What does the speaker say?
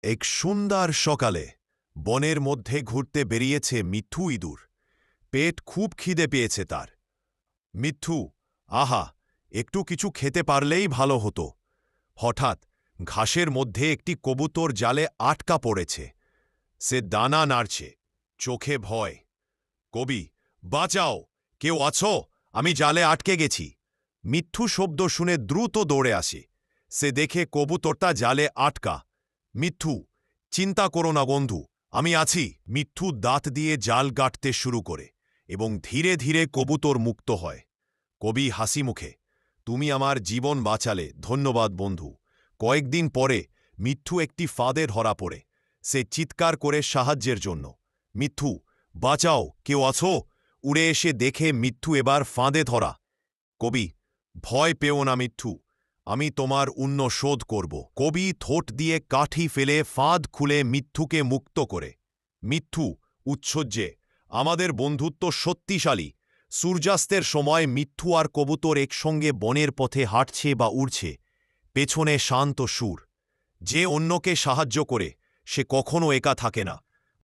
এক সুন্দর সকালে বনের মধ্যে ঘুরতে বেরিয়েছে মিঠু ইঁদুর। পেট খুব খিদে পেয়েছে তার। মিঠু, আহা, একটু কিছু খেতে পারলেই ভালো হতো। হঠাৎ ঘাসের মধ্যে একটি কবুতর জালে আটকা পড়েছে। সে দানা নাড়ছে, চোখে ভয়। কবি, বাঁচাও, কেউ আছো? আমি জালে আটকে গেছি। মিঠু শব্দ শুনে দ্রুত দৌড়ে আসে। সে দেখে কবুতরটা জালে আটকা। মিঠু, চিন্তা করো না বন্ধু, আমি আছি। মিঠু দাঁত দিয়ে জাল কাটতে শুরু করে এবং ধীরে ধীরে কবুতর মুক্ত হয়। কবি হাসি মুখে, তুমি আমার জীবন বাঁচালে, ধন্যবাদ বন্ধু। কয়েকদিন পরে মিঠু একটি ফাঁদে ধরা পড়ে। সে চিৎকার করে সাহায্যের জন্য। মিঠু, বাঁচাও, কেউ আছো? উড়ে এসে দেখে মিঠু এবার ফাঁদে ধরা। কবি, ভয় পেও না মিঠু, আমি তোমার উন্য শোধ করব। কবি ঠোঁট দিয়ে কাঠি ফেলে ফাঁদ খুলে মিঠুকে মুক্ত করে। মিঠু উচ্ছ্বসে, আমাদের বন্ধুত্ব শক্তিশালী। সূর্যাস্তের সময় মিঠু আর কবুতর একসঙ্গে বনের পথে হাঁটছে বা উড়ছে। পেছনে শান্ত সুর। যে অন্যকে সাহায্য করে সে কখনো একা থাকে না।